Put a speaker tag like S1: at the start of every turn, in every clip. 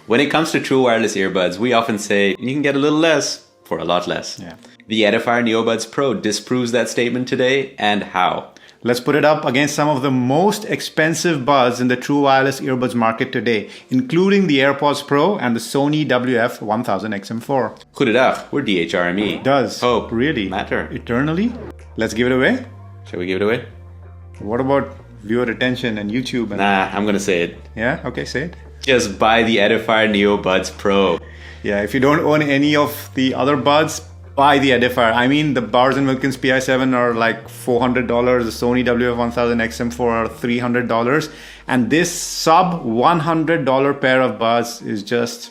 S1: When it comes to true wireless earbuds, we often say you can get a little less for a lot less.
S2: Yeah.
S1: The Edifier NeoBuds Pro disproves that statement today, and how?
S2: Let's put it up against some of the most expensive buds in the true wireless earbuds market today, including the AirPods Pro and the Sony WF-1000XM4.
S1: Goedendag, we're DHRME.
S2: Does
S1: hope
S2: really
S1: matter
S2: eternally? Let's give it away.
S1: Shall we give it away?
S2: What about viewer retention and YouTube? And
S1: Nah, I'm gonna say it.
S2: Yeah, okay, say it.
S1: Just buy the Edifier NeoBuds Pro.
S2: Yeah, if you don't own any of the other buds, buy the Edifier. I mean, the Bowers & Wilkins PI7 are like $400. The Sony WF-1000XM4 are $300. And this sub $100 pair of buds is just...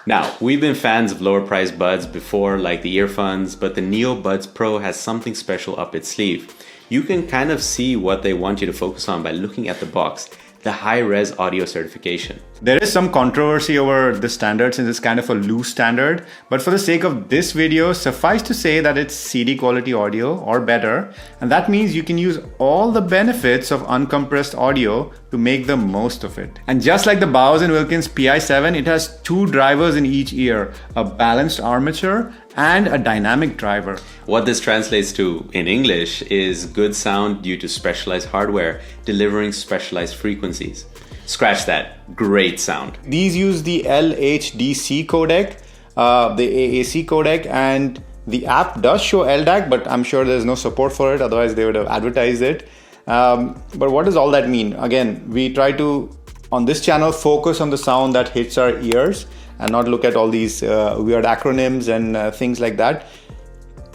S1: Now, we've been fans of lower priced buds before, like the earphones, but the NeoBuds Pro has something special up its sleeve. You can kind of see what they want you to focus on by looking at the box. The high-res audio certification.
S2: There is some controversy over the standard since it's kind of a loose standard, but for the sake of this video, suffice to say that it's CD quality audio or better, and that means you can use all the benefits of uncompressed audio to make the most of it. And just like the Bowers & Wilkins PI7, it has two drivers in each ear, a balanced armature and a dynamic driver.
S1: What this translates to in English is good sound due to specialized hardware, delivering specialized frequencies. Scratch that, great sound.
S2: These use the LHDC codec, the AAC codec, and the app does show LDAC, but I'm sure there's no support for it, otherwise they would have advertised it. But what does all that mean? Again, we try to, on this channel, focus on the sound that hits our ears and not look at all these weird acronyms and things like that.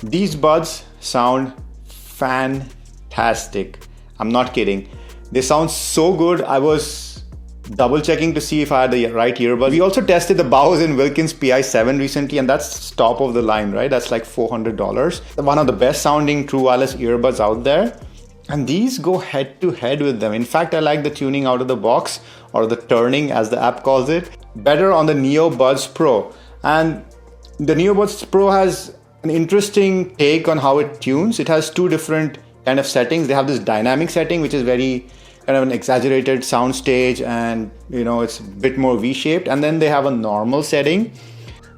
S2: These buds sound fantastic. I'm not kidding. They sound so good. I was double checking to see if I had the right earbuds. We also tested the Bowers & Wilkins PI7 recently, and that's top of the line, right? That's like $400. One of the best sounding true wireless earbuds out there. And these go head to head with them. In fact, I like the tuning out of the box, or the turning as the app calls it, better on the NeoBuds Pro. And the NeoBuds Pro has an interesting take on how it tunes. It has two different kind of settings. They have this dynamic setting, which is very kind of an exaggerated sound stage, and it's a bit more V-shaped. And then they have a normal setting.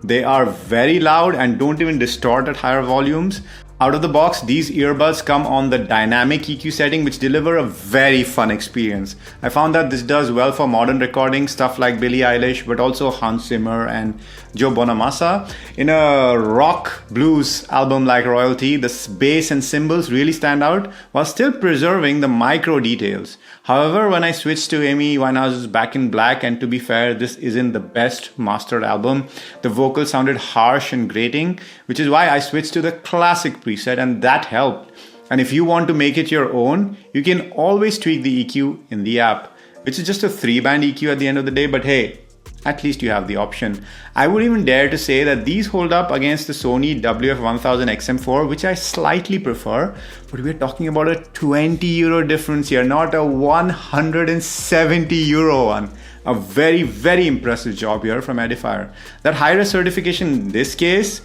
S2: They are very loud and don't even distort at higher volumes. Out of the box, these earbuds come on the dynamic EQ setting, which deliver a very fun experience. I found that this does well for modern recording, stuff like Billie Eilish, but also Hans Zimmer and Joe Bonamassa. In a rock blues album like Royalty, the bass and cymbals really stand out while still preserving the micro details. However, when I switched to Amy Winehouse's Back in Black, and to be fair, this isn't the best mastered album, the vocals sounded harsh and grating, which is why I switched to the classic preset, and that helped. And if you want to make it your own, you can always tweak the EQ in the app, which is just a 3-band EQ at the end of the day, but hey, at least you have the option. I would even dare to say that these hold up against the Sony WF-1000XM4, which I slightly prefer, but we're talking about a €20 difference here, not a €170 one. A very, very impressive job here from Edifier. That high-res certification in this case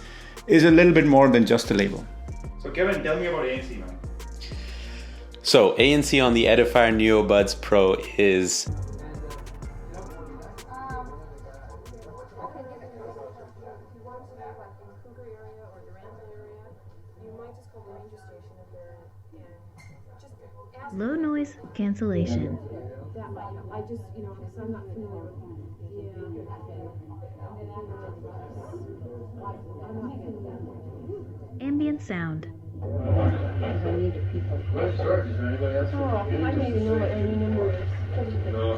S2: is a little bit more than just a label. So Kevin, tell me about ANC, man.
S1: So ANC on the Edifier NeoBuds Pro is...
S3: Low noise cancellation.
S4: I just, because I'm not familiar with
S3: Ambient sound.
S4: I don't even know what any number is. No,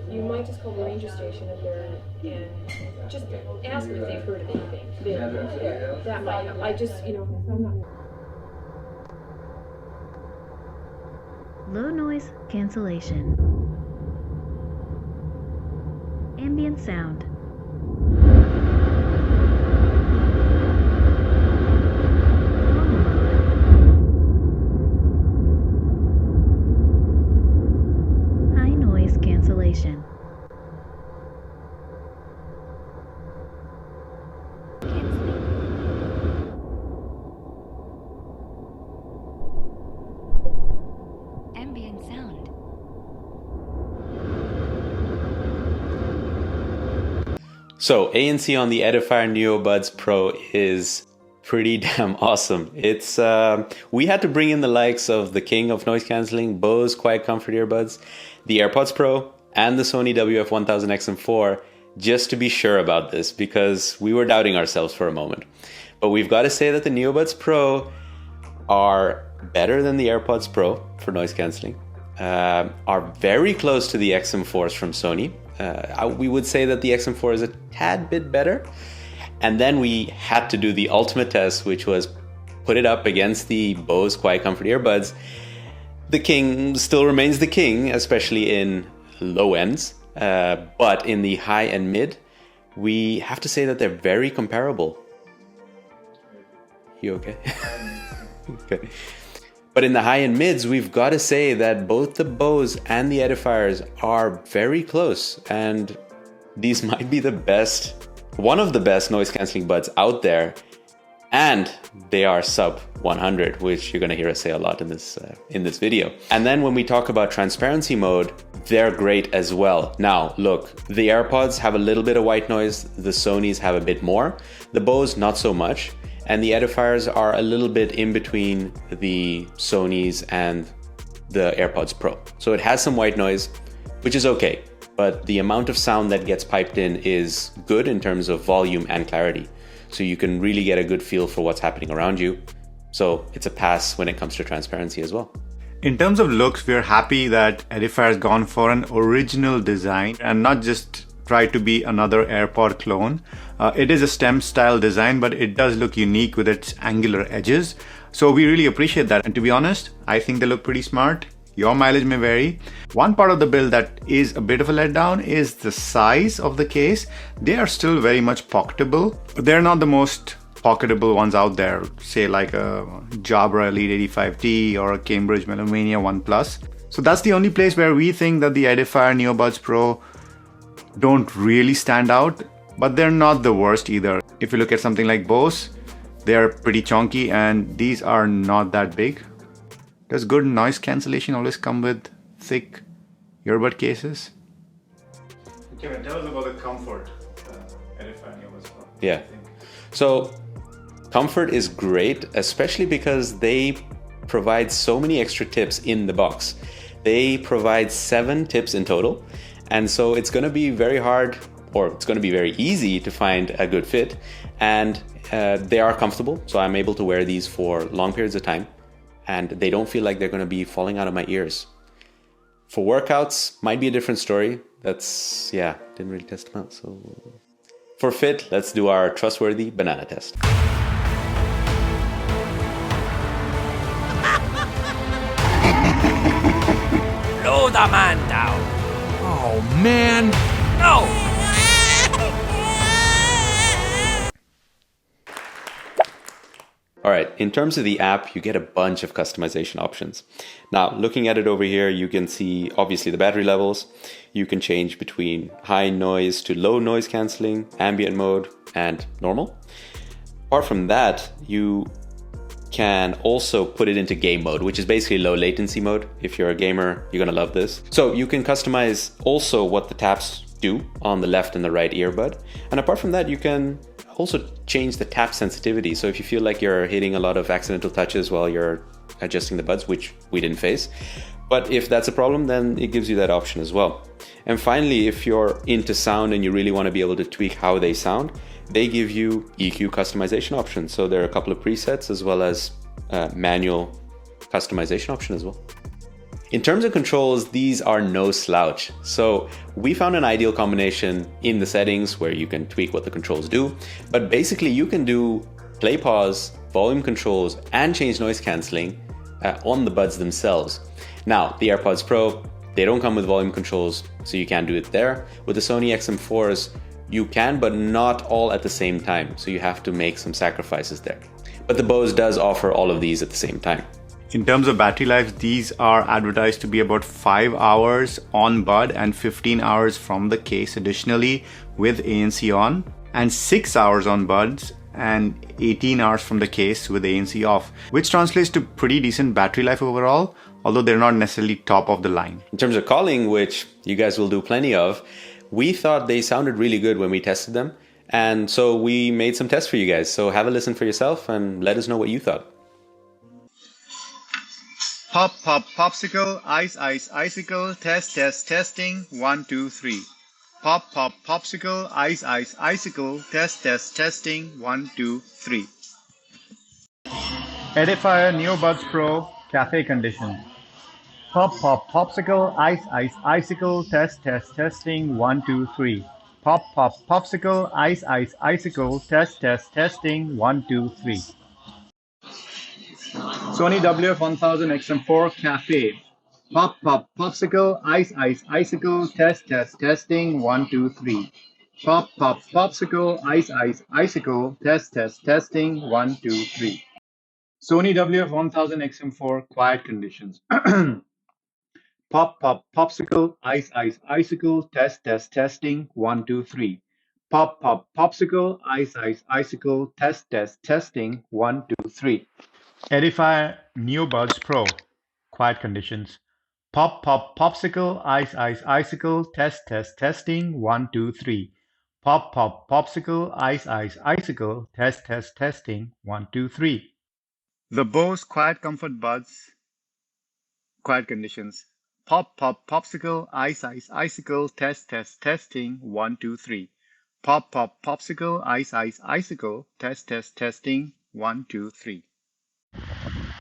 S4: you might just call the ranger station up there and just ask them if they've heard of anything. That might help. I just, I'm not.
S3: Low noise cancellation. Ambient sound. High cancellation.
S5: Ambient sound.
S1: So ANC on the Edifier NeoBuds Pro is pretty damn awesome. It's we had to bring in the likes of the king of noise cancelling, Bose Quiet Comfort earbuds, the AirPods Pro, and the Sony WF-1000XM4 just to be sure about this, because we were doubting ourselves for a moment. But we've got to say that the NeoBuds Pro are better than the AirPods Pro for noise cancelling, are very close to the XM4s from Sony. We would say that the XM4 is a tad bit better. And then we had to do the ultimate test, which was put it up against the Bose Quiet Comfort earbuds. The king still remains the king, especially in low ends. But in the high and mid, we have to say that they're very comparable. You okay? Okay. But in the high and mids, we've got to say that both the Bose and the Edifiers are very close. And these might be the best, one of the best noise cancelling buds out there. And they are sub 100, which you're going to hear us say a lot in this video. And then when we talk about transparency mode, they're great as well. Now, look, the AirPods have a little bit of white noise. The Sonys have a bit more. The Bose, not so much. And the Edifiers are a little bit in between the Sonys and the AirPods Pro. So it has some white noise, which is okay. But the amount of sound that gets piped in is good in terms of volume and clarity. So you can really get a good feel for what's happening around you. So it's a pass when it comes to transparency as well.
S2: In terms of looks, we're happy that Edifier has gone for an original design and not just try to be another AirPod clone. It is a stem style design, but it does look unique with its angular edges. So we really appreciate that. And to be honest, I think they look pretty smart. Your mileage may vary. One part of the build that is a bit of a letdown is the size of the case. They are still very much pocketable. They're not the most pocketable ones out there, say like a Jabra Elite 85T or a Cambridge Melomania 1 Plus. So that's the only place where we think that the Edifier NeoBuds Pro don't really stand out, but they're not the worst either. If you look at something like Bose, they're pretty chunky and these are not that big. Does good noise cancellation always come with thick earbud cases? Kevin, tell us about the comfort Edifier NeoBuds Pro.
S1: Yeah. So comfort is great, especially because they provide so many extra tips in the box. They provide 7 tips in total. And so it's going to be very hard, or it's going to be very easy to find a good fit. And they are comfortable. So I'm able to wear these for long periods of time. And they don't feel like they're going to be falling out of my ears. For workouts, might be a different story. That's, yeah, didn't really test them out. So for fit, let's do our trustworthy banana test.
S6: Blow the man down. Oh man, no!
S1: All right, in terms of the app, you get a bunch of customization options. Now, looking at it over here, you can see obviously the battery levels. You can change between high noise to low noise cancelling, ambient mode, and normal. Apart from that, you can also put it into game mode, which is basically low latency mode. If you're a gamer, you're gonna love this. So you can customize also what the taps do on the left and the right earbud. And apart from that, you can also change the tap sensitivity. So if you feel like you're hitting a lot of accidental touches while you're adjusting the buds, which we didn't face, but if that's a problem, then it gives you that option as well. And finally, if you're into sound and you really want to be able to tweak how they sound, they give you EQ customization options. So there are a couple of presets as well as manual customization option as well. In terms of controls, these are no slouch. So we found an ideal combination in the settings where you can tweak what the controls do, but basically you can do play, pause, volume controls, and change noise cancelling on the buds themselves. Now, the AirPods Pro, they don't come with volume controls, so you can't do it there. With the Sony XM4s, you can, but not all at the same time. So you have to make some sacrifices there. But the Bose does offer all of these at the same time.
S2: In terms of battery life, these are advertised to be about 5 hours on bud and 15 hours from the case additionally with ANC on, and 6 hours on buds and 18 hours from the case with ANC off, which translates to pretty decent battery life overall, although they're not necessarily top of the line.
S1: In terms of calling, which you guys will do plenty of, we thought they sounded really good when we tested them. And so we made some tests for you guys. So have a listen for yourself and let us know what you thought.
S2: Pop, pop, popsicle, ice, ice, icicle, test, test, testing, 1, 2, 3. Pop, pop, popsicle, ice, ice, icicle, test, test, testing, 1, 2, 3. Edifier NeoBuds Pro, cafe condition. Pop, pop, popsicle, ice, ice, icicle, test, test, testing, 1, 2, 3. Pop, pop, popsicle, ice, ice, icicle, test, test, testing, 1, 2, 3. Sony WF-1000 XM4 Cafe. Pop, pop, popsicle, ice, ice, icicle, test, test, testing, 1, 2, 3. Pop, pop, popsicle, ice, ice, icicle, test, test, testing, 1, 2, 3. Sony WF-1000 XM4 Quiet conditions. Pop, pop, popsicle, ice, ice, icicle, test, test, testing, 1, 2, 3. Pop, pop, popsicle, ice, ice, icicle, test, test, testing, 1, 2, 3. Edifier NeoBuds Pro, quiet conditions. Pop, pop, popsicle, ice, ice, icicle, test, test, testing, 1, 2, 3. Pop, pop, popsicle, ice, ice, icicle, test, test, testing, 1, 2, 3. The Bose Quiet Comfort Buds, quiet conditions. Pop, pop, popsicle, ice, ice, icicle, test, test, testing, 1, 2, 3. Pop, pop, popsicle, ice, ice, icicle, test, test, testing, 1, 2, 3.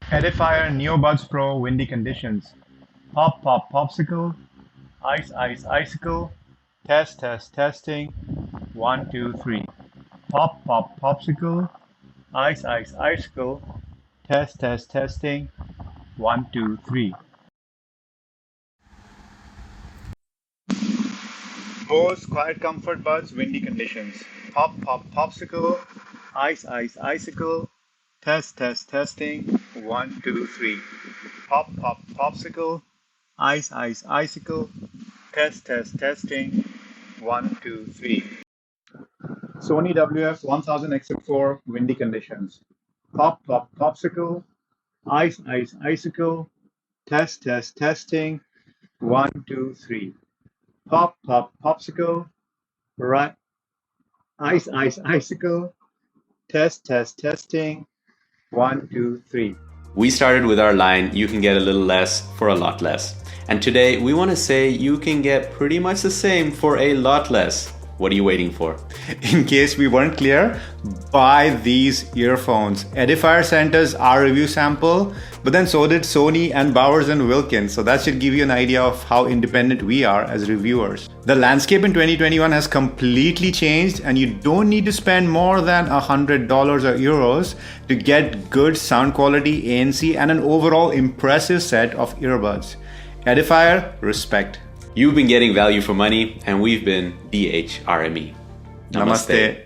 S2: Edifier NeoBuds Pro windy conditions. Pop, pop, popsicle, ice, ice, icicle, test, test, testing, 1, 2, 3. Pop, pop, popsicle, ice, ice, icicle, test, test, testing, 1, 2, 3. Bose Quiet Comfort Buds windy conditions. Pop, pop, popsicle, ice, ice, icicle, test, test, testing, 1, 2, 3. Pop, pop, popsicle, ice, ice, icicle, test, test, testing, 1, 2, 3. Sony WF-1000 XM4 windy conditions. Pop, pop, popsicle, ice, ice, icicle, test, test, testing, 1, 2, 3. Pop, pop, popsicle, right, ice, ice, icicle, test, test, testing, 1, 2, 3.
S1: We started with our line, you can get a little less for a lot less. And today we want to say you can get pretty much the same for a lot less. What are you waiting for?
S2: In case we weren't clear, buy these earphones. Edifier sent us our review sample, but then so did Sony and Bowers & Wilkins. So that should give you an idea of how independent we are as reviewers. The landscape in 2021 has completely changed, and you don't need to spend more than $100 or euros to get good sound quality, ANC, and an overall impressive set of earbuds. Edifier, respect.
S1: You've been getting value for money, and we've been DHRME.
S2: Namaste.